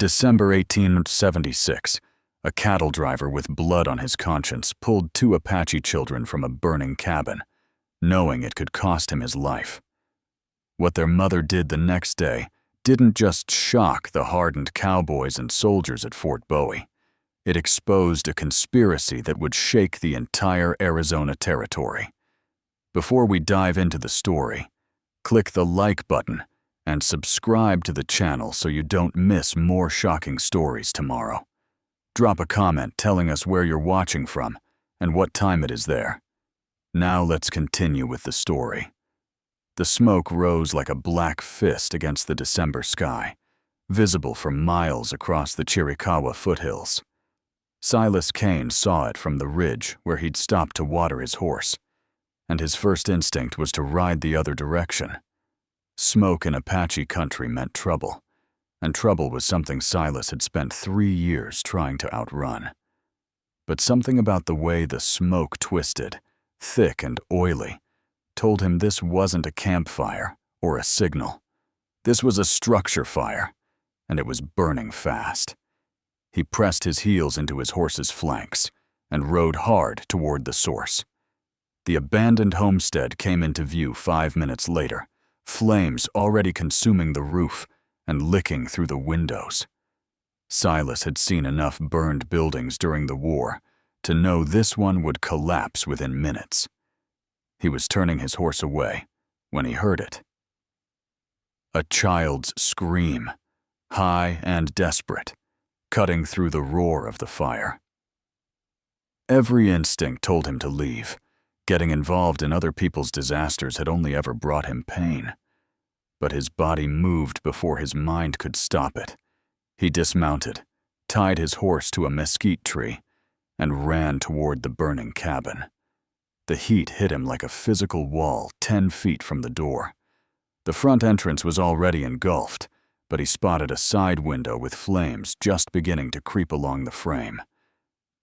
December 1876, a cattle driver with blood on his conscience pulled two Apache children from a burning cabin, knowing it could cost him his life. What their mother did the next day didn't just shock the hardened cowboys and soldiers at Fort Bowie. It exposed a conspiracy that would shake the entire Arizona territory. Before we dive into the story, click the like button and subscribe to the channel so you don't miss more shocking stories tomorrow. Drop a comment telling us where you're watching from and what time it is there. Now let's continue with the story. The smoke rose like a black fist against the December sky, visible for miles across the Chiricahua foothills. Silas Kane saw it from the ridge where he'd stopped to water his horse, and his first instinct was to ride the other direction. Smoke in Apache country meant trouble, and trouble was something Silas had spent 3 years trying to outrun. But something about the way the smoke twisted, thick and oily, told him this wasn't a campfire or a signal. This was a structure fire, and it was burning fast. He pressed his heels into his horse's flanks and rode hard toward the source. The abandoned homestead came into view 5 minutes later, flames already consuming the roof and licking through the windows. Silas had seen enough burned buildings during the war to know this one would collapse within minutes. He was turning his horse away when he heard it. A child's scream, high and desperate, cutting through the roar of the fire. Every instinct told him to leave. Getting involved in other people's disasters had only ever brought him pain. But his body moved before his mind could stop it. He dismounted, tied his horse to a mesquite tree, and ran toward the burning cabin. The heat hit him like a physical wall 10 feet from the door. The front entrance was already engulfed, but he spotted a side window with flames just beginning to creep along the frame.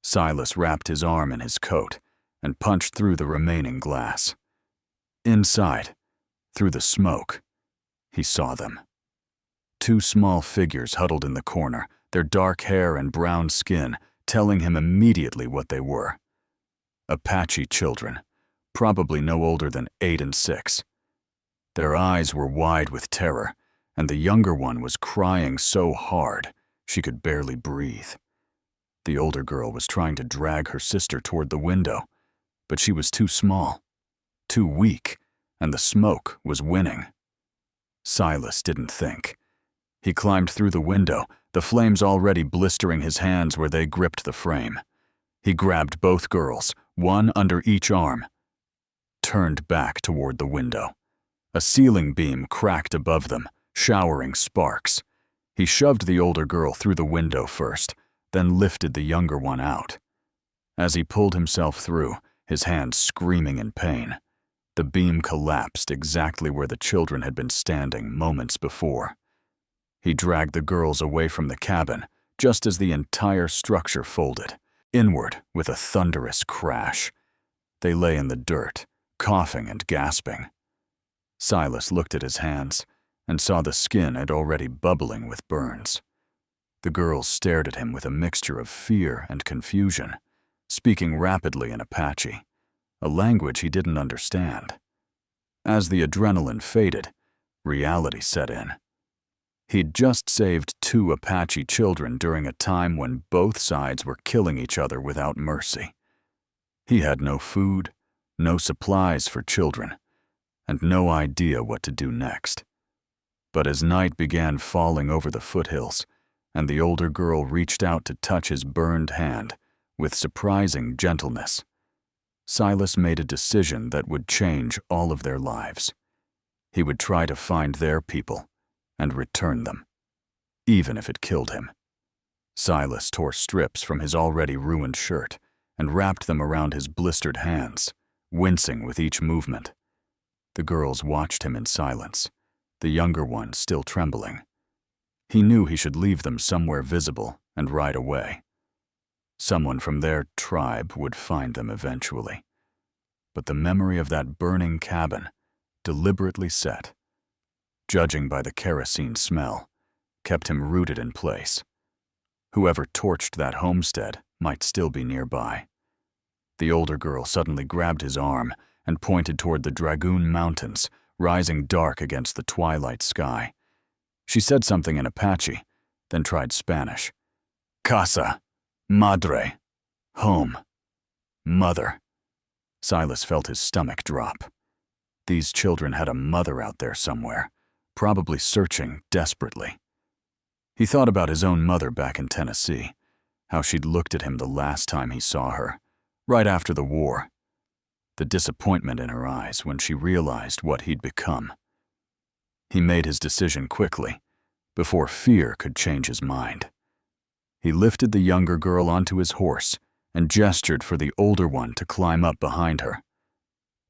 Silas wrapped his arm in his coat and punched through the remaining glass. Inside, through the smoke, he saw them. 2 small figures huddled in the corner, their dark hair and brown skin telling him immediately what they were. Apache children, probably no older than 8 and 6. Their eyes were wide with terror, and the younger one was crying so hard she could barely breathe. The older girl was trying to drag her sister toward the window, but she was too small, too weak, and the smoke was winning. Silas didn't think. He climbed through the window, the flames already blistering his hands where they gripped the frame. He grabbed both girls, one under each arm, turned back toward the window. A ceiling beam cracked above them, showering sparks. He shoved the older girl through the window first, then lifted the younger one out. As he pulled himself through, his hands screaming in pain, the beam collapsed exactly where the children had been standing moments before. He dragged the girls away from the cabin just as the entire structure folded, inward with a thunderous crash. They lay in the dirt, coughing and gasping. Silas looked at his hands and saw the skin had already bubbling with burns. The girls stared at him with a mixture of fear and confusion, speaking rapidly in Apache, a language he didn't understand. As the adrenaline faded, reality set in. He'd just saved 2 Apache children during a time when both sides were killing each other without mercy. He had no food, no supplies for children, and no idea what to do next. But as night began falling over the foothills, and the older girl reached out to touch his burned hand with surprising gentleness, Silas made a decision that would change all of their lives. He would try to find their people and return them, even if it killed him. Silas tore strips from his already ruined shirt and wrapped them around his blistered hands, wincing with each movement. The girls watched him in silence, the younger one still trembling. He knew he should leave them somewhere visible and ride away. Someone from their tribe would find them eventually. But the memory of that burning cabin, deliberately set, judging by the kerosene smell, kept him rooted in place. Whoever torched that homestead might still be nearby. The older girl suddenly grabbed his arm and pointed toward the Dragoon Mountains, rising dark against the twilight sky. She said something in Apache, then tried Spanish. Casa, madre, home, mother. Silas felt his stomach drop. These children had a mother out there somewhere, probably searching desperately. He thought about his own mother back in Tennessee, how she'd looked at him the last time he saw her, right after the war. The disappointment in her eyes when she realized what he'd become. He made his decision quickly, before fear could change his mind. He lifted the younger girl onto his horse and gestured for the older one to climb up behind her.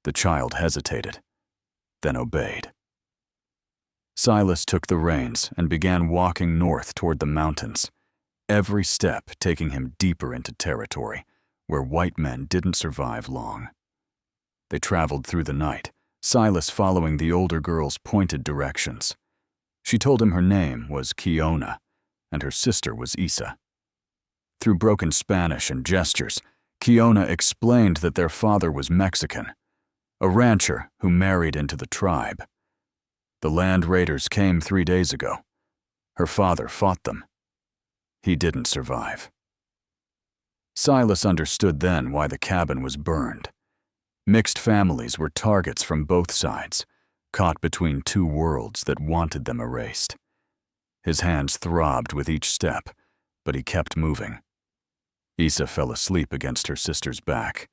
The child hesitated, then obeyed. Silas took the reins and began walking north toward the mountains, every step taking him deeper into territory where white men didn't survive long. They traveled through the night, Silas following the older girl's pointed directions. She told him her name was Kiona, and her sister was Isa. Through broken Spanish and gestures, Kiona explained that their father was Mexican, a rancher who married into the tribe. The land raiders came 3 days ago. Her father fought them. He didn't survive. Silas understood then why the cabin was burned. Mixed families were targets from both sides, caught between two worlds that wanted them erased. His hands throbbed with each step, but he kept moving. Isa fell asleep against her sister's back,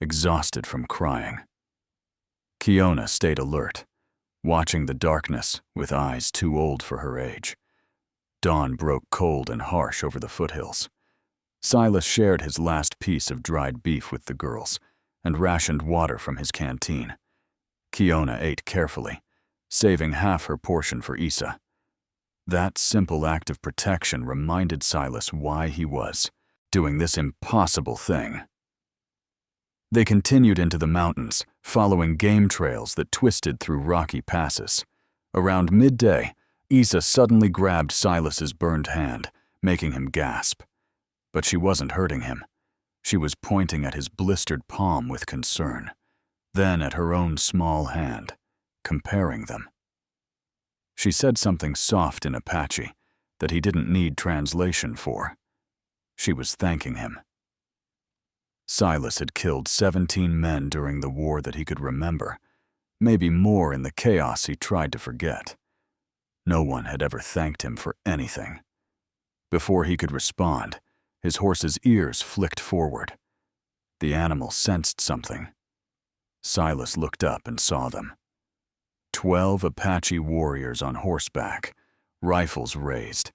exhausted from crying. Kiona stayed alert, watching the darkness with eyes too old for her age. Dawn broke cold and harsh over the foothills. Silas shared his last piece of dried beef with the girls and rationed water from his canteen. Kiona ate carefully, saving half her portion for Isa. That simple act of protection reminded Silas why he was doing this impossible thing. They continued into the mountains, following game trails that twisted through rocky passes. Around midday, Isa suddenly grabbed Silas's burned hand, making him gasp. But she wasn't hurting him. She was pointing at his blistered palm with concern, then at her own small hand, comparing them. She said something soft in Apache that he didn't need translation for. She was thanking him. Silas had killed 17 men during the war that he could remember, maybe more in the chaos he tried to forget. No one had ever thanked him for anything. Before he could respond, his horse's ears flicked forward. The animal sensed something. Silas looked up and saw them. 12 Apache warriors on horseback, rifles raised,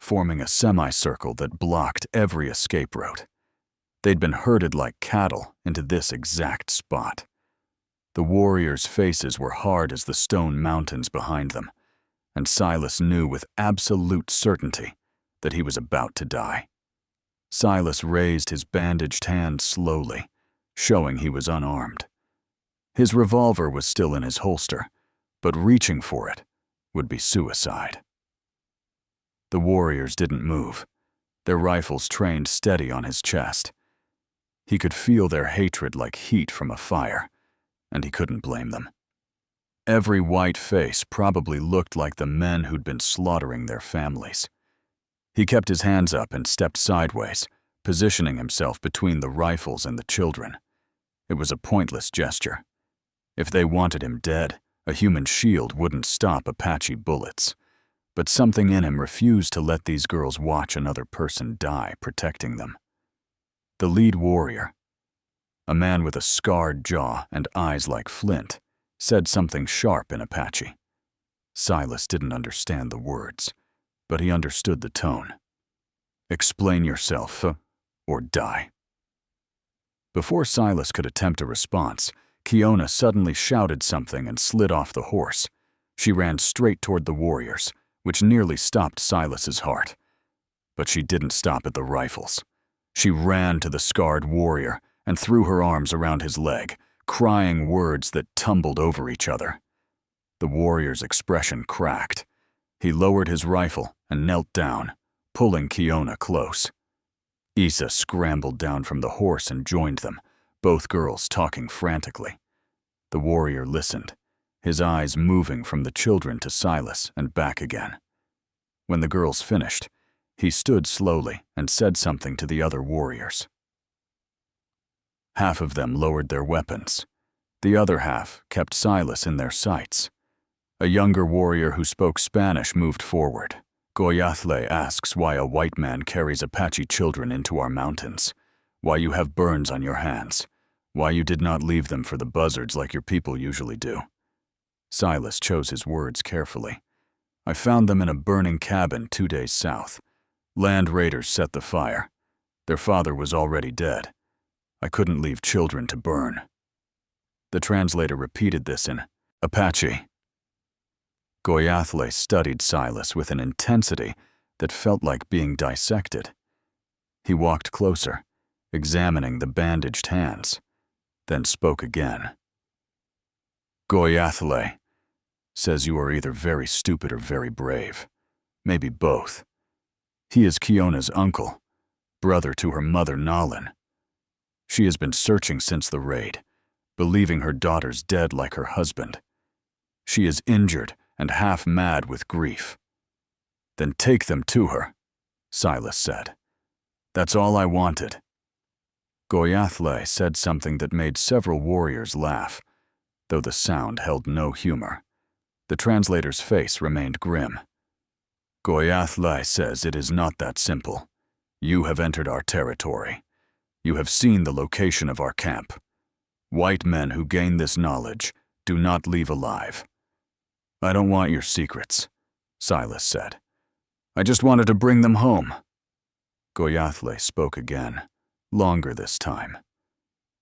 forming a semicircle that blocked every escape route. They'd been herded like cattle into this exact spot. The warriors' faces were hard as the stone mountains behind them, and Silas knew with absolute certainty that he was about to die. Silas raised his bandaged hand slowly, showing he was unarmed. His revolver was still in his holster, but reaching for it would be suicide. The warriors didn't move, their rifles trained steady on his chest. He could feel their hatred like heat from a fire, and he couldn't blame them. Every white face probably looked like the men who'd been slaughtering their families. He kept his hands up and stepped sideways, positioning himself between the rifles and the children. It was a pointless gesture. If they wanted him dead, a human shield wouldn't stop Apache bullets. But something in him refused to let these girls watch another person die protecting them. The lead warrior, a man with a scarred jaw and eyes like flint, said something sharp in Apache. Silas didn't understand the words, but he understood the tone. Explain yourself, or die. Before Silas could attempt a response, Kiona suddenly shouted something and slid off the horse. She ran straight toward the warriors, which nearly stopped Silas's heart. But she didn't stop at the rifles. She ran to the scarred warrior and threw her arms around his leg, crying words that tumbled over each other. The warrior's expression cracked. He lowered his rifle and knelt down, pulling Kiona close. Issa scrambled down from the horse and joined them, both girls talking frantically. The warrior listened, his eyes moving from the children to Silas and back again. When the girls finished, he stood slowly and said something to the other warriors. Half of them lowered their weapons. The other half kept Silas in their sights. A younger warrior who spoke Spanish moved forward. Goyatle asks why a white man carries Apache children into our mountains, why you have burns on your hands, why you did not leave them for the buzzards like your people usually do. Silas chose his words carefully. I found them in a burning cabin 2 days south. Land raiders set the fire. Their father was already dead. I couldn't leave children to burn. The translator repeated this in Apache. Goyatle studied Silas with an intensity that felt like being dissected. He walked closer, examining the bandaged hands, then spoke again. Goyatle says you are either very stupid or very brave, maybe both. He is Kiona's uncle, brother to her mother Nalin. She has been searching since the raid, believing her daughter's dead like her husband. She is injured and half mad with grief. Then take them to her, Silas said. That's all I wanted. Goyatle said something that made several warriors laugh, though the sound held no humor. The translator's face remained grim. Goyatle says it is not that simple. You have entered our territory. You have seen the location of our camp. White men who gain this knowledge do not leave alive. I don't want your secrets, Silas said. I just wanted to bring them home. Goyatle spoke again, longer this time.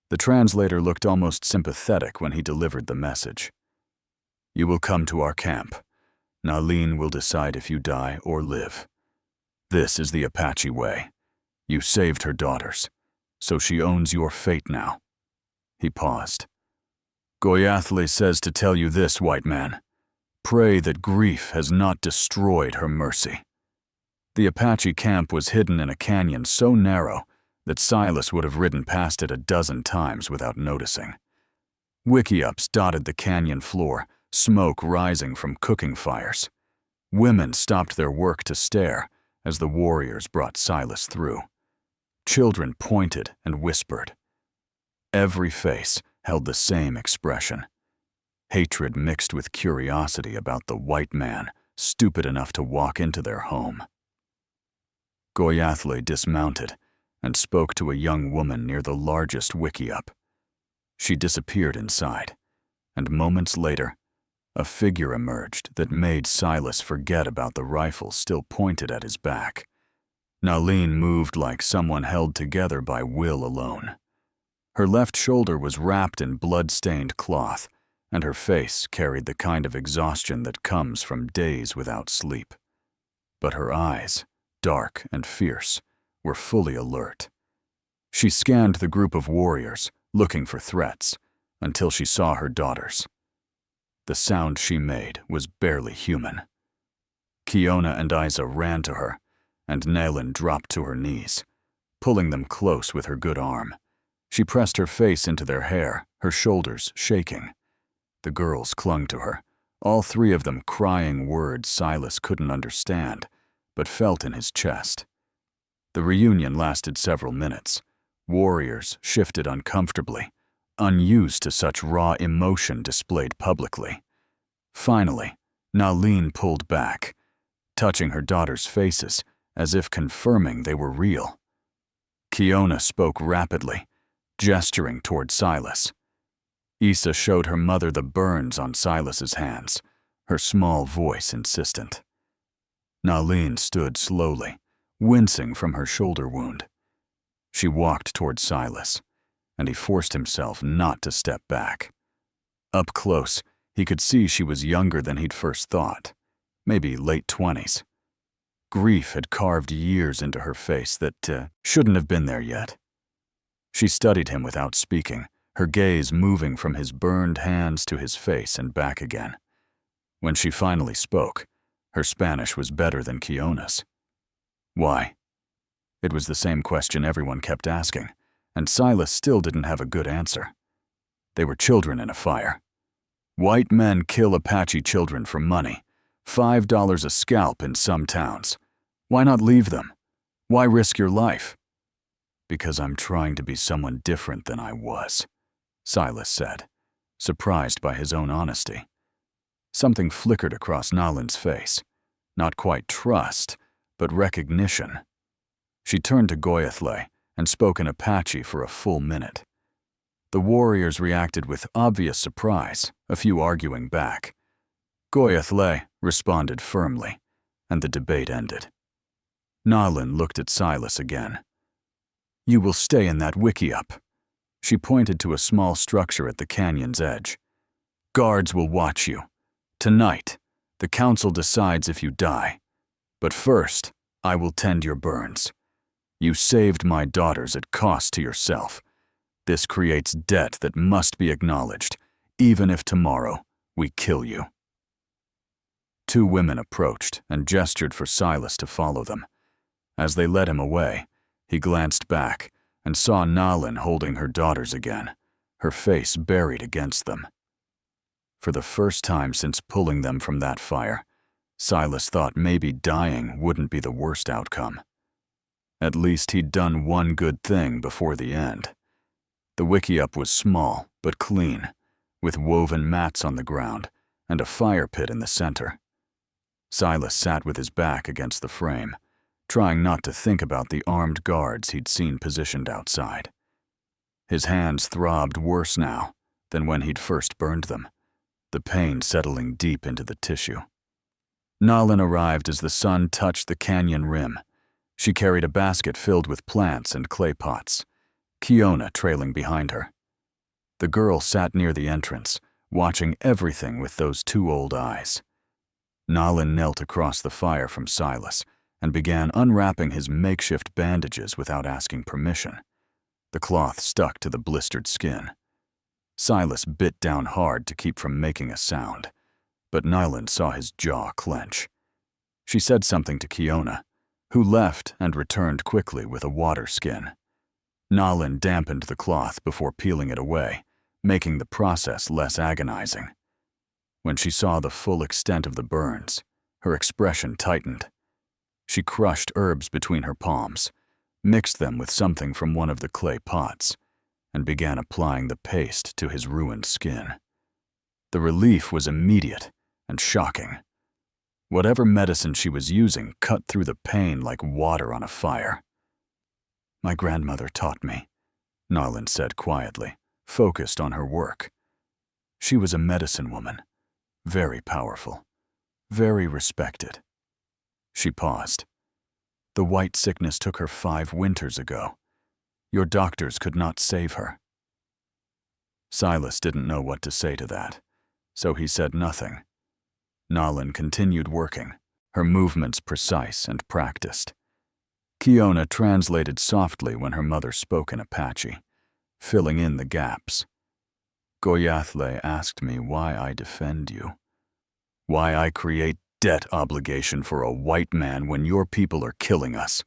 The translator looked almost sympathetic when he delivered the message. You will come to our camp. Nalin will decide if you die or live. This is the Apache way. You saved her daughters, so she owns your fate now. He paused. Goyatle says to tell you this, white man. Pray that grief has not destroyed her mercy. The Apache camp was hidden in a canyon so narrow that Silas would have ridden past it a dozen times without noticing. Wickiups dotted the canyon floor, smoke rising from cooking fires. Women stopped their work to stare as the warriors brought Silas through. Children pointed and whispered. Every face held the same expression. Hatred mixed with curiosity about the white man stupid enough to walk into their home. Goyatle dismounted and spoke to a young woman near the largest wickiup. She disappeared inside, and moments later, a figure emerged that made Silas forget about the rifle still pointed at his back. Nalin moved like someone held together by will alone. Her left shoulder was wrapped in blood-stained cloth, and her face carried the kind of exhaustion that comes from days without sleep. But her eyes, dark and fierce, were fully alert. She scanned the group of warriors, looking for threats, until she saw her daughters. The sound she made was barely human. Kiona and Isa ran to her, and Nalin dropped to her knees, pulling them close with her good arm. She pressed her face into their hair, her shoulders shaking. The girls clung to her, all three of them crying words Silas couldn't understand, but felt in his chest. The reunion lasted several minutes. Warriors shifted uncomfortably, unused to such raw emotion displayed publicly. Finally, Nalin pulled back, touching her daughters' faces as if confirming they were real. Kiona spoke rapidly, gesturing toward Silas. Issa showed her mother the burns on Silas's hands, her small voice insistent. Nalin stood slowly, wincing from her shoulder wound. She walked toward Silas, and he forced himself not to step back. Up close, he could see she was younger than he'd first thought, maybe late 20s. Grief had carved years into her face that shouldn't have been there yet. She studied him without speaking, her gaze moving from his burned hands to his face and back again. When she finally spoke, Her Spanish was better than Kiona's. Why? It was the same question everyone kept asking, and Silas still didn't have a good answer. They were children in a fire. White men kill Apache children for money, $5 a scalp in some towns. Why not leave them? Why risk your life? Because I'm trying to be someone different than I was, Silas said, surprised by his own honesty. Something flickered across Nalin's face. Not quite trust, but recognition. She turned to Goyathle and spoke in Apache for a full minute. The warriors reacted with obvious surprise, a few arguing back. Goyathle responded firmly, and the debate ended. Nalin looked at Silas again. You will stay in that wickiup. She pointed to a small structure at the canyon's edge. Guards will watch you. Tonight, the council decides if you die. But first, I will tend your burns. You saved my daughters at cost to yourself. This creates debt that must be acknowledged, even if tomorrow we kill you. Two women approached and gestured for Silas to follow them. As they led him away, he glanced back and saw Nalin holding her daughters again, her face buried against them. For the first time since pulling them from that fire, Silas thought maybe dying wouldn't be the worst outcome. At least he'd done one good thing before the end. The wickiup was small but clean, with woven mats on the ground and a fire pit in the center. Silas sat with his back against the frame, trying not to think about the armed guards he'd seen positioned outside. His hands throbbed worse now than when he'd first burned them, the pain settling deep into the tissue. Nalin arrived as the sun touched the canyon rim. She carried a basket filled with plants and clay pots, Kiona trailing behind her. The girl sat near the entrance, watching everything with those two old eyes. Nalin knelt across the fire from Silas and began unwrapping his makeshift bandages without asking permission. The cloth stuck to the blistered skin. Silas bit down hard to keep from making a sound, but Nalin saw his jaw clench. She said something to Kiona, who left and returned quickly with a water skin. Nalin dampened the cloth before peeling it away, making the process less agonizing. When she saw the full extent of the burns, her expression tightened. She crushed herbs between her palms, mixed them with something from one of the clay pots, and began applying the paste to his ruined skin. The relief was immediate and shocking. Whatever medicine she was using cut through the pain like water on a fire. My grandmother taught me, Nalin said quietly, focused on her work. She was a medicine woman, very powerful, very respected. She paused. The white sickness took her 5 winters ago. Your doctors could not save her. Silas didn't know what to say to that, so he said nothing. Nalin continued working, her movements precise and practiced. Kiona translated softly when her mother spoke in Apache, filling in the gaps. Goyathle asked me why I defend you, why I create debt obligation for a white man when your people are killing us.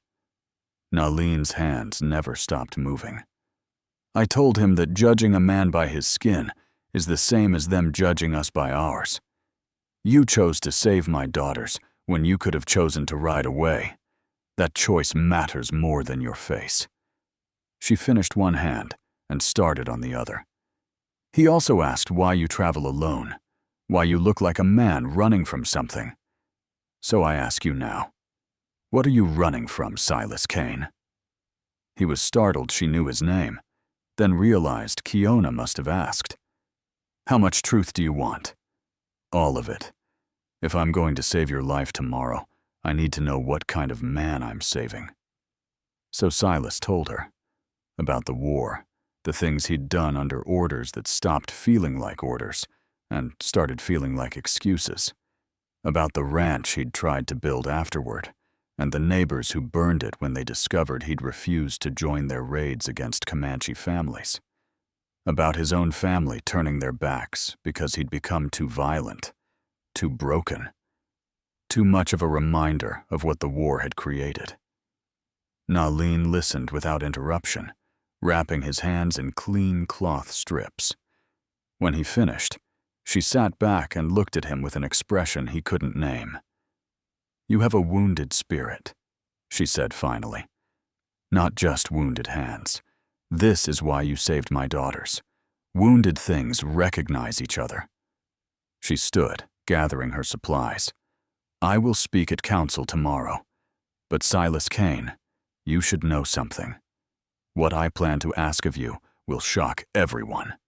Nalin's hands never stopped moving. I told him that judging a man by his skin is the same as them judging us by ours. You chose to save my daughters when you could have chosen to ride away. That choice matters more than your face. She finished one hand and started on the other. He also asked why you travel alone, why you look like a man running from something. So I ask you now, what are you running from, Silas Kane? He was startled she knew his name, then realized Kiona must have asked. How much truth do you want? All of it. If I'm going to save your life tomorrow, I need to know what kind of man I'm saving. So Silas told her about the war, the things he'd done under orders that stopped feeling like orders and started feeling like excuses, about the ranch he'd tried to build afterward, and the neighbors who burned it when they discovered he'd refused to join their raids against Comanche families, about his own family turning their backs because he'd become too violent, too broken, too much of a reminder of what the war had created. Nalin listened without interruption, wrapping his hands in clean cloth strips. When he finished, she sat back and looked at him with an expression he couldn't name. "You have a wounded spirit," she said finally. "Not just wounded hands. This is why you saved my daughters. Wounded things recognize each other." She stood, gathering her supplies. "I will speak at council tomorrow. But Silas Kane, you should know something. What I plan to ask of you will shock everyone,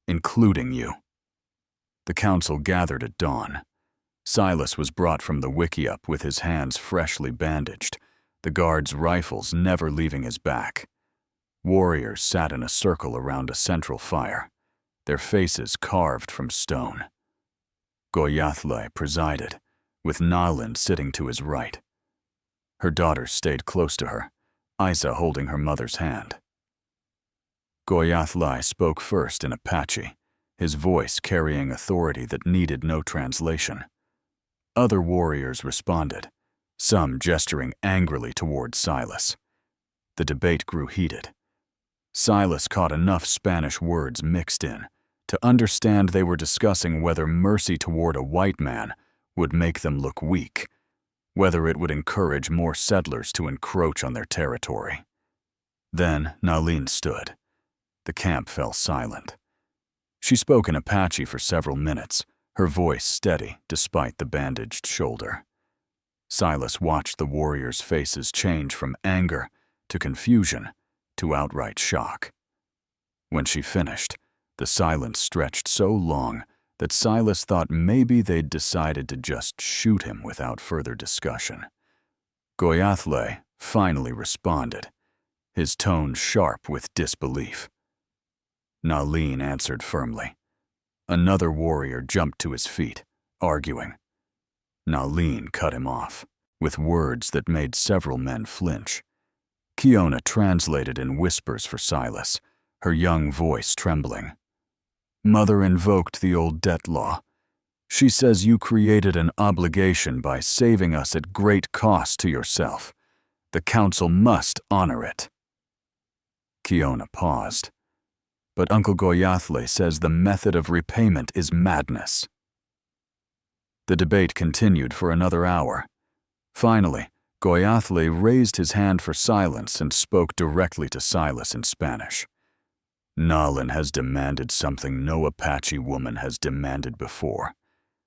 including you." The council gathered at dawn. Silas was brought from the wickiup with his hands freshly bandaged, the guards' rifles never leaving his back. Warriors sat in a circle around a central fire, their faces carved from stone. Goyathle presided, with Nalin sitting to his right. Her daughters stayed close to her, Isa holding her mother's hand. Goyathle spoke first in Apache, his voice carrying authority that needed no translation. Other warriors responded, some gesturing angrily toward Silas. The debate grew heated. Silas caught enough Spanish words mixed in to understand they were discussing whether mercy toward a white man would make them look weak, whether it would encourage more settlers to encroach on their territory. Then Nalin stood. The camp fell silent. She spoke in Apache for several minutes, her voice steady despite the bandaged shoulder. Silas watched the warriors' faces change from anger to confusion to outright shock. When she finished, the silence stretched so long that Silas thought maybe they'd decided to just shoot him without further discussion. Goyathle finally responded, his tone sharp with disbelief. Nalin answered firmly. Another warrior jumped to his feet, arguing. Nalin cut him off, with words that made several men flinch. Kiona translated in whispers for Silas, her young voice trembling. "Mother invoked the old debt law. She says you created an obligation by saving us at great cost to yourself. The council must honor it." Kiona paused. "But Uncle Goyathle says the method of repayment is madness." The debate continued for another hour. Finally, Goyathle raised his hand for silence and spoke directly to Silas in Spanish. "Nalin has demanded something no Apache woman has demanded before.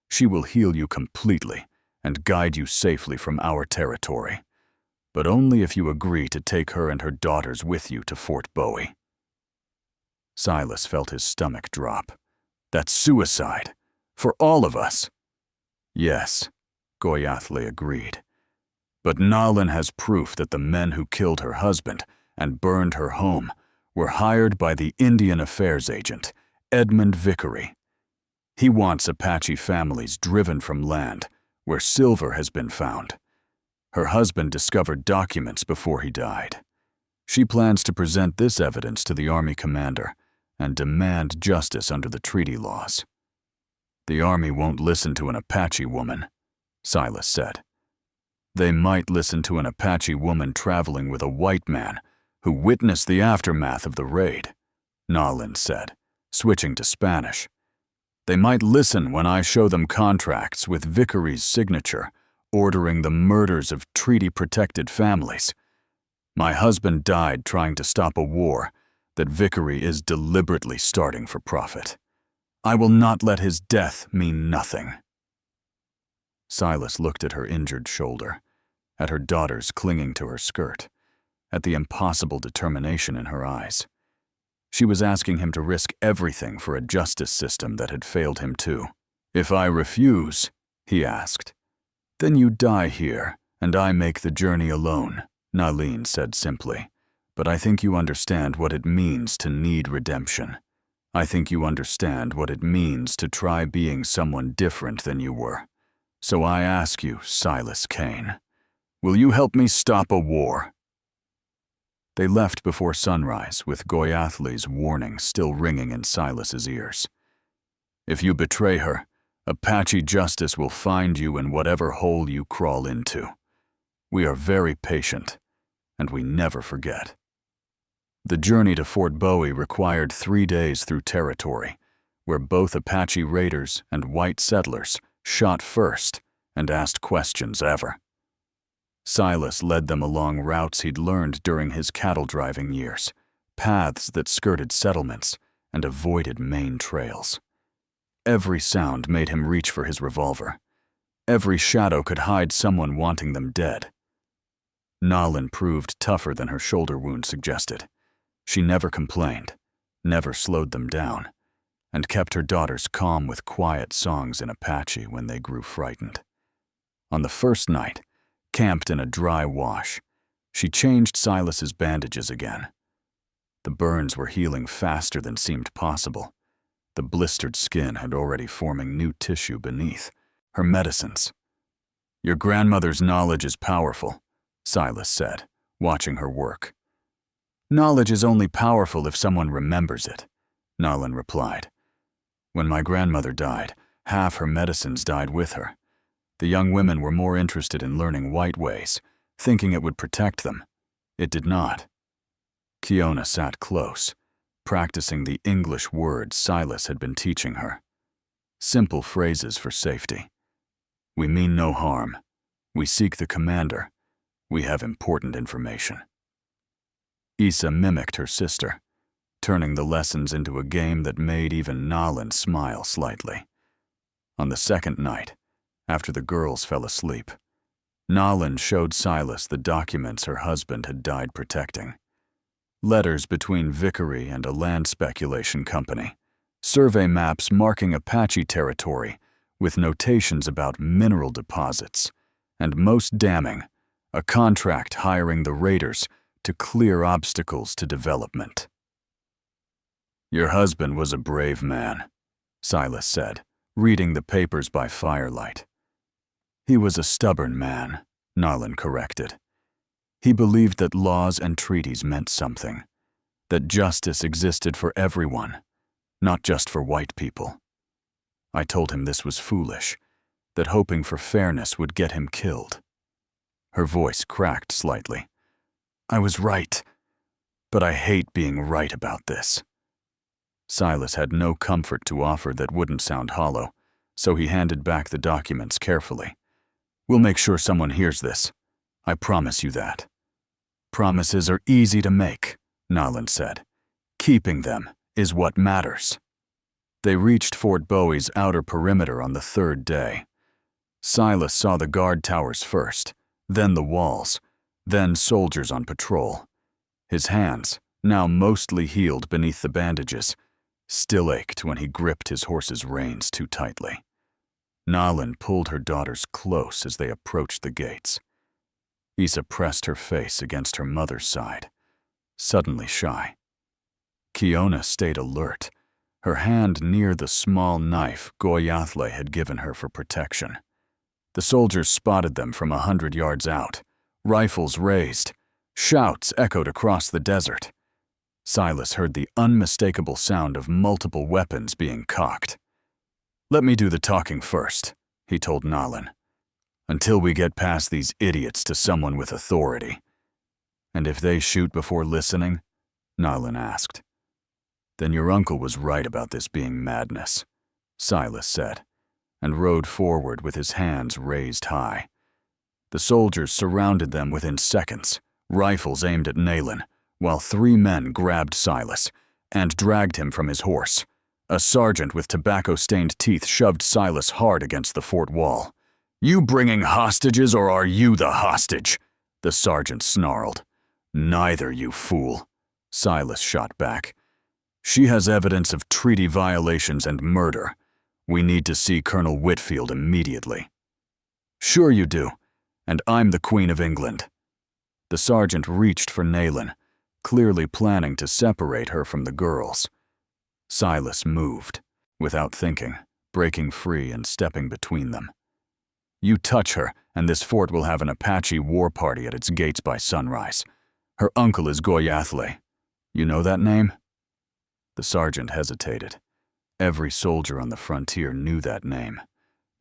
She will heal you completely and guide you safely from our territory, but only if you agree to take her and her daughters with you to Fort Bowie." Silas felt his stomach drop. "That's suicide. For all of us." "Yes," Goyathle agreed. "But Nalin has proof that the men who killed her husband and burned her home were hired by the Indian Affairs agent, Edmund Vickery. He wants Apache families driven from land where silver has been found. Her husband discovered documents before he died. She plans to present this evidence to the Army commander and demand justice under the treaty laws." "The Army won't listen to an Apache woman," Silas said. "They might listen to an Apache woman traveling with a white man who witnessed the aftermath of the raid," Nalin said, switching to Spanish. "They might listen when I show them contracts with Vickery's signature, ordering the murders of treaty-protected families. My husband died trying to stop a war that Vickery is deliberately starting for profit. I will not let his death mean nothing." Silas looked at her injured shoulder, at her daughters clinging to her skirt, at the impossible determination in her eyes. She was asking him to risk everything for a justice system that had failed him too. "If I refuse," he asked, "then you die here, and I make the journey alone," Nalin said simply. "But I think you understand what it means to need redemption. I think you understand what it means to try being someone different than you were. So I ask you, Silas Kane, will you help me stop a war?" They left before sunrise, with Goyathle's warning still ringing in Silas's ears. "If you betray her, Apache justice will find you in whatever hole you crawl into. We are very patient, and we never forget. The journey to Fort Bowie required 3 days through territory, where both Apache raiders and white settlers shot first and asked questions ever. Silas led them along routes he'd learned during his cattle driving years, paths that skirted settlements and avoided main trails. Every sound made him reach for his revolver. Every shadow could hide someone wanting them dead. Nalin proved tougher than her shoulder wound suggested. She never complained, never slowed them down, and kept her daughters calm with quiet songs in Apache when they grew frightened. On the first night, camped in a dry wash, she changed Silas's bandages again. The burns were healing faster than seemed possible. The blistered skin had already forming new tissue beneath. Her medicines. "Your grandmother's knowledge is powerful," Silas said, watching her work. "Knowledge is only powerful if someone remembers it," Nalin replied. "When my grandmother died, half her medicines died with her. The young women were more interested in learning white ways, thinking it would protect them. It did not." Kiona sat close, practicing the English words Silas had been teaching her. Simple phrases for safety. "We mean no harm. We seek the commander. We have important information." Isa mimicked her sister, turning the lessons into a game that made even Nalin smile slightly. On the second night, after the girls fell asleep, Nalin showed Silas the documents her husband had died protecting. Letters between Vickery and a land speculation company, survey maps marking Apache territory with notations about mineral deposits, and most damning, a contract hiring the raiders to clear obstacles to development. "Your husband was a brave man," Silas said, reading the papers by firelight. "He was a stubborn man," Nalin corrected. "He believed that laws and treaties meant something, that justice existed for everyone, not just for white people. I told him this was foolish, that hoping for fairness would get him killed." Her voice cracked slightly. "I was right, but I hate being right about this." Silas had no comfort to offer that wouldn't sound hollow, so he handed back the documents carefully. "We'll make sure someone hears this. I promise you that." "Promises are easy to make," Nalin said. "Keeping them is what matters." They reached Fort Bowie's outer perimeter on the third day. Silas saw the guard towers first, then the walls, then soldiers on patrol. His hands, now mostly healed beneath the bandages, still ached when he gripped his horse's reins too tightly. Nalin pulled her daughters close as they approached the gates. Isa pressed her face against her mother's side, suddenly shy. Kiona stayed alert, her hand near the small knife Goyathle had given her for protection. The soldiers spotted them from 100 yards out, rifles raised. Shouts echoed across the desert. Silas heard the unmistakable sound of multiple weapons being cocked. "Let me do the talking first," he told Nalin, "until we get past these idiots to someone with authority." "And if they shoot before listening?" Nalin asked. "Then your uncle was right about this being madness," Silas said, and rode forward with his hands raised high. The soldiers surrounded them within seconds, rifles aimed at Nalin, while 3 men grabbed Silas and dragged him from his horse. A sergeant with tobacco-stained teeth shoved Silas hard against the fort wall. "You bringing hostages, or are you the hostage?" the sergeant snarled. "Neither, you fool," Silas shot back. "She has evidence of treaty violations and murder. We need to see Colonel Whitfield immediately." "Sure you do, and I'm the Queen of England." The sergeant reached for Nalin, clearly planning to separate her from the girls. Silas moved, without thinking, breaking free and stepping between them. "You touch her, and this fort will have an Apache war party at its gates by sunrise. Her uncle is Goyathle. You know that name?" The sergeant hesitated. Every soldier on the frontier knew that name,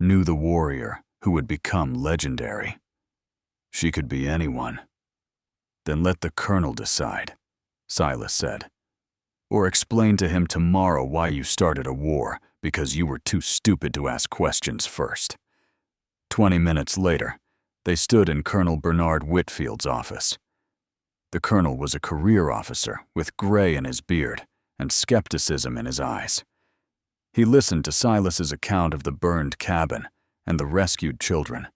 knew the warrior who would become legendary. She could be anyone. Then let the colonel decide, Silas said. Or explain to him tomorrow why you started a war because you were too stupid to ask questions first. 20 minutes later, they stood in Colonel Bernard Whitfield's office. The colonel was a career officer with gray in his beard and skepticism in his eyes. He listened to Silas's account of the burned cabin and the rescued children,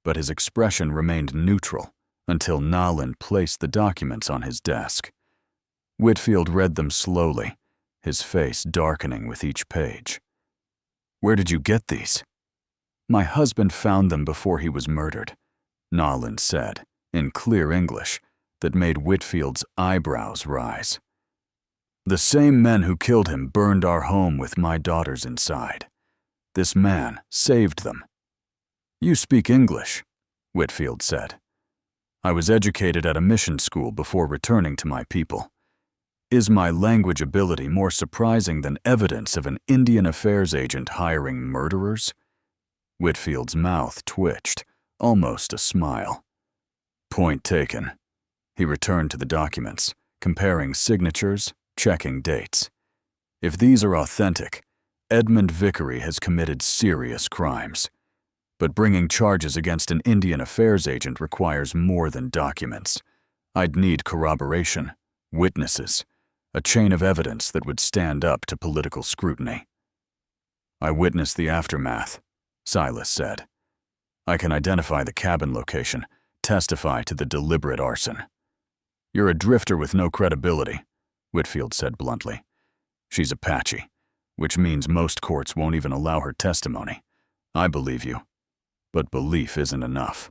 but his expression remained neutral until Nalin placed the documents on his desk. Whitfield read them slowly, his face darkening with each page. "Where did you get these?" "My husband found them before he was murdered," Nalin said, in clear English that made Whitfield's eyebrows rise. "The same men who killed him burned our home with my daughters inside. This man saved them." "You speak English," Whitfield said. "I was educated at a mission school before returning to my people. Is my language ability more surprising than evidence of an Indian affairs agent hiring murderers?" Whitfield's mouth twitched, almost a smile. "Point taken." He returned to the documents, comparing signatures, checking dates. "If these are authentic, Edmund Vickery has committed serious crimes. But bringing charges against an Indian affairs agent requires more than documents. I'd need corroboration, witnesses, a chain of evidence that would stand up to political scrutiny." "I witnessed the aftermath," Silas said. "I can identify the cabin location, testify to the deliberate arson." "You're a drifter with no credibility," Whitfield said bluntly. "She's Apache, which means most courts won't even allow her testimony. I believe you, but belief isn't enough."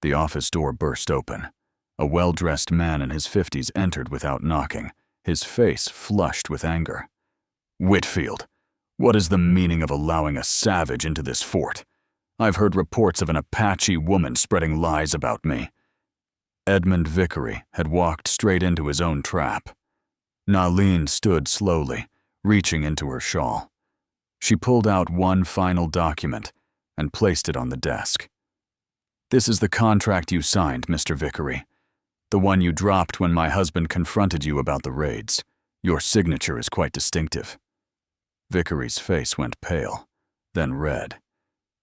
The office door burst open. A well-dressed man in his 50s entered without knocking, his face flushed with anger. "Whitfield, what is the meaning of allowing a savage into this fort? I've heard reports of an Apache woman spreading lies about me." Edmund Vickery had walked straight into his own trap. Nalin stood slowly, reaching into her shawl. She pulled out one final document and placed it on the desk. "This is the contract you signed, Mr. Vickery. The one you dropped when my husband confronted you about the raids. Your signature is quite distinctive." Vickery's face went pale, then red.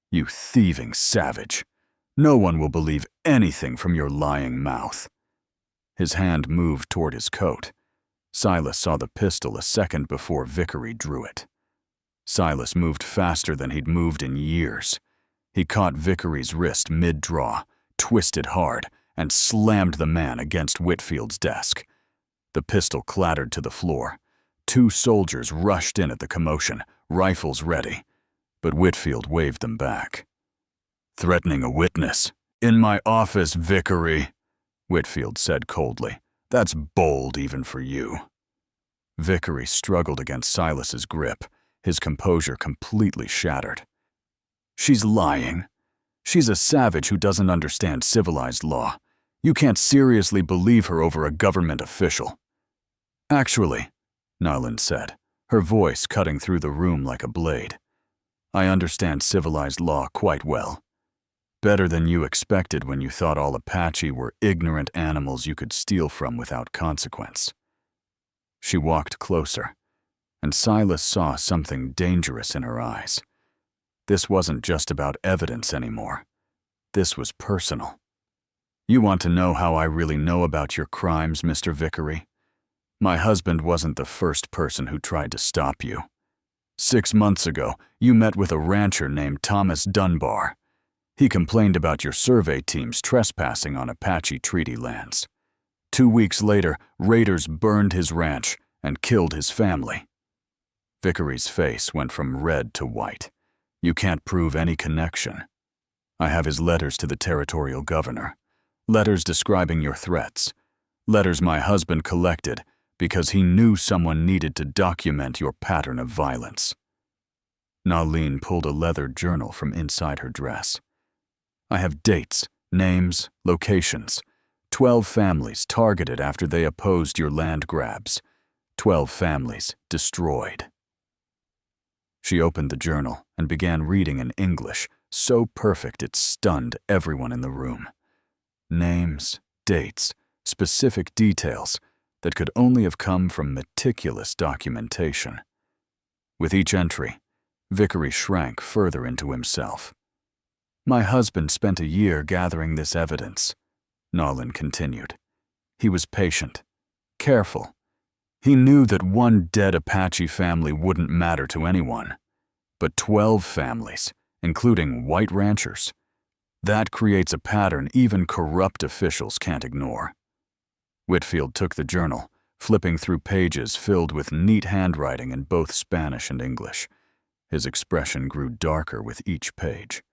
"You thieving savage. No one will believe anything from your lying mouth." His hand moved toward his coat. Silas saw the pistol a second before Vickery drew it. Silas moved faster than he'd moved in years. He caught Vickery's wrist mid-draw, twisted hard, and slammed the man against Whitfield's desk. The pistol clattered to the floor. 2 soldiers rushed in at the commotion, rifles ready, but Whitfield waved them back. "Threatening a witness? In my office, Vickery," Whitfield said coldly. "That's bold even for you." Vickery struggled against Silas's grip, his composure completely shattered. "She's lying. She's a savage who doesn't understand civilized law. You can't seriously believe her over a government official." "Actually," Nalin said, her voice cutting through the room like a blade, "I understand civilized law quite well. Better than you expected when you thought all Apache were ignorant animals you could steal from without consequence." She walked closer, and Silas saw something dangerous in her eyes. This wasn't just about evidence anymore. This was personal. "You want to know how I really know about your crimes, Mr. Vickery? My husband wasn't the first person who tried to stop you. 6 months ago, you met with a rancher named Thomas Dunbar. He complained about your survey teams trespassing on Apache treaty lands. 2 weeks later, raiders burned his ranch and killed his family." Vickery's face went from red to white. "You can't prove any connection. I have his letters to the territorial governor. Letters describing your threats. Letters my husband collected because he knew someone needed to document your pattern of violence." Nalin pulled a leather journal from inside her dress. "I have dates, names, locations. 12 families targeted after they opposed your land grabs. 12 families destroyed." She opened the journal and began reading in English, so perfect it stunned everyone in the room. Names, dates, specific details that could only have come from meticulous documentation. With each entry, Vickery shrank further into himself. My husband spent a year gathering this evidence, Nolan continued. He was patient, careful. He knew that one dead Apache family wouldn't matter to anyone, but 12 families, including white ranchers. That creates a pattern even corrupt officials can't ignore. Whitfield took the journal, flipping through pages filled with neat handwriting in both Spanish and English. His expression grew darker with each page.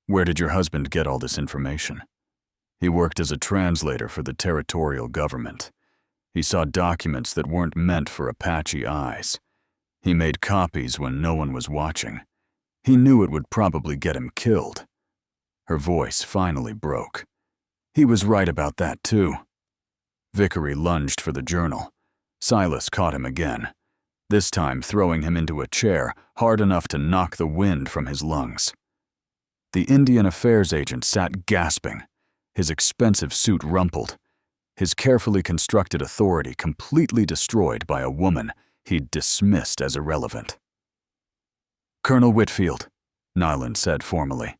Where did your husband get all this information? He worked as a translator for the territorial government. He saw documents that weren't meant for Apache eyes. He made copies when no one was watching. He knew it would probably get him killed. Her voice finally broke. He was right about that too. Vickery lunged for the journal. Silas caught him again, this time throwing him into a chair hard enough to knock the wind from his lungs. The Indian Affairs agent sat gasping, his expensive suit rumpled, his carefully constructed authority completely destroyed by a woman he'd dismissed as irrelevant. Colonel Whitfield, Nyland said formally,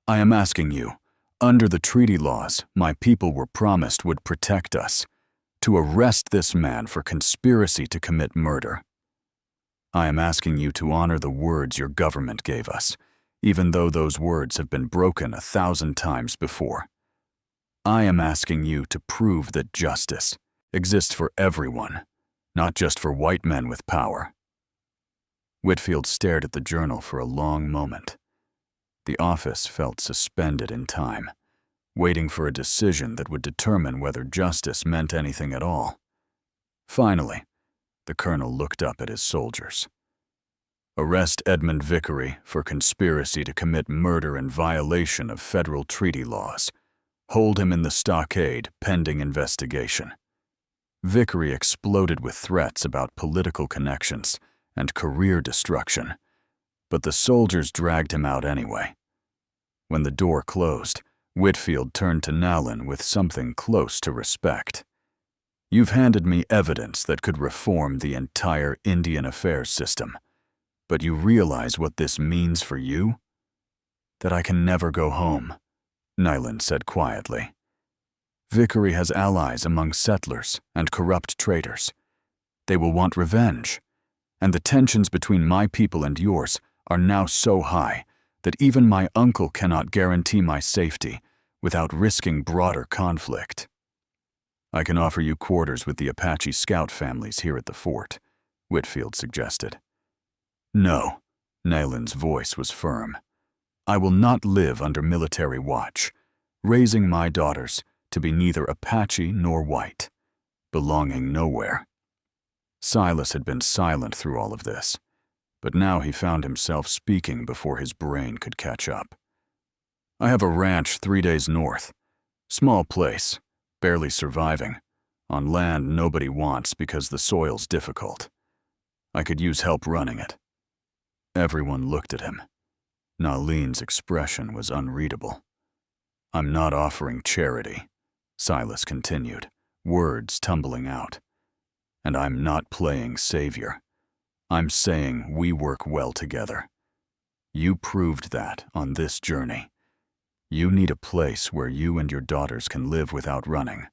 I am asking you, under the treaty laws my people were promised would protect us, to arrest this man for conspiracy to commit murder. I am asking you to honor the words your government gave us, even though those words have been broken 1,000 times before. I am asking you to prove that justice exists for everyone, not just for white men with power. Whitfield stared at the journal for a long moment. The office felt suspended in time, waiting for a decision that would determine whether justice meant anything at all. Finally, the colonel looked up at his soldiers. Arrest Edmund Vickery for conspiracy to commit murder in violation of federal treaty laws. Hold him in the stockade pending investigation. Vickery exploded with threats about political connections and career destruction, but the soldiers dragged him out anyway. When the door closed, Whitfield turned to Nowlin with something close to respect. You've handed me evidence that could reform the entire Indian affairs system, but you realize what this means for you? That I can never go home, Nyland said quietly. Vickery has allies among settlers and corrupt traders. They will want revenge, and the tensions between my people and yours are now so high that even my uncle cannot guarantee my safety without risking broader conflict. I can offer you quarters with the Apache scout families here at the fort, Whitfield suggested. No, Nyland's voice was firm. I will not live under military watch, raising my daughters to be neither Apache nor white, belonging nowhere. Silas had been silent through all of this, but now he found himself speaking before his brain could catch up. I have a ranch 3 days north. Small place, barely surviving, on land nobody wants because the soil's difficult. I could use help running it. Everyone looked at him. Nalin's expression was unreadable. I'm not offering charity, Silas continued, words tumbling out. And I'm not playing savior. I'm saying we work well together. You proved that on this journey. You need a place where you and your daughters can live without running.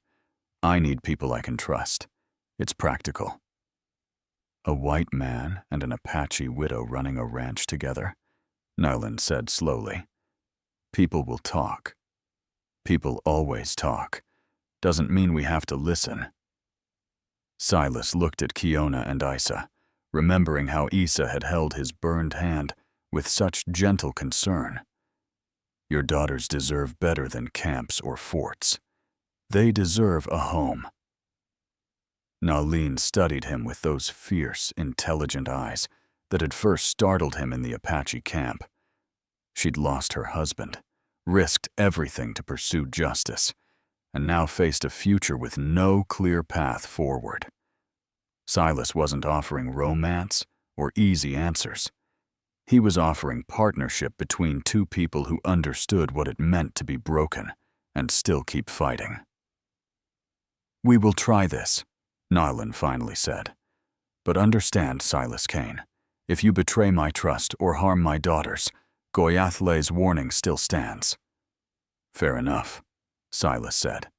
I need people I can trust. It's practical. A white man and an Apache widow running a ranch together, Nyland said slowly. People will talk. People always talk. Doesn't mean we have to listen. Silas looked at Kiona and Isa, remembering how Isa had held his burned hand with such gentle concern. Your daughters deserve better than camps or forts. They deserve a home. Nalin studied him with those fierce, intelligent eyes that had first startled him in the Apache camp. She'd lost her husband, risked everything to pursue justice, and now faced a future with no clear path forward. Silas wasn't offering romance or easy answers. He was offering partnership between two people who understood what it meant to be broken and still keep fighting. "We will try this," Nylan finally said. "But understand, Silas Kane, if you betray my trust or harm my daughters, Goyathle's warning still stands." "Fair enough," Silas said.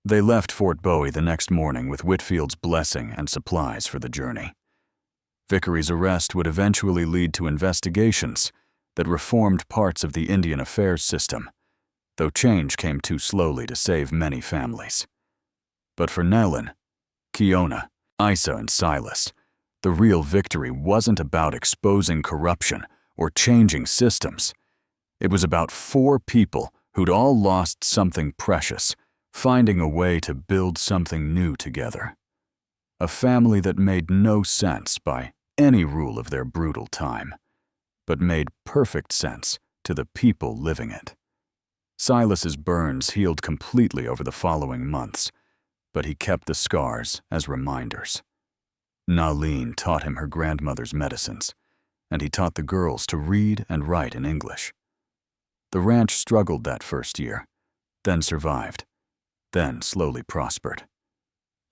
They left Fort Bowie the next morning with Whitfield's blessing and supplies for the journey. Vickery's arrest would eventually lead to investigations that reformed parts of the Indian affairs system, though change came too slowly to save many families. But for Nylan, Kiona, Isa, and Silas, the real victory wasn't about exposing corruption or changing systems. It was about 4 people who'd all lost something precious, finding a way to build something new together. A family that made no sense by any rule of their brutal time, but made perfect sense to the people living it. Silas's burns healed completely over the following months, but he kept the scars as reminders. Nalene taught him her grandmother's medicines, and he taught the girls to read and write in English. The ranch struggled that first year, then survived, then slowly prospered.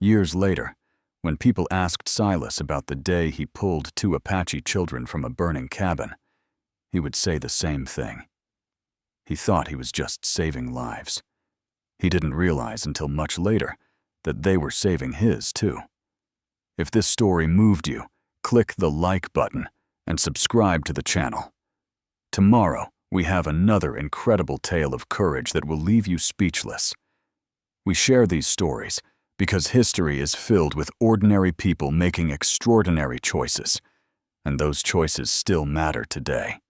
Years later, when people asked Silas about the day he pulled 2 Apache children from a burning cabin, he would say the same thing. He thought he was just saving lives. He didn't realize until much later that they were saving his too. If this story moved you, click the like button and subscribe to the channel. Tomorrow, we have another incredible tale of courage that will leave you speechless. We share these stories because history is filled with ordinary people making extraordinary choices, and those choices still matter today.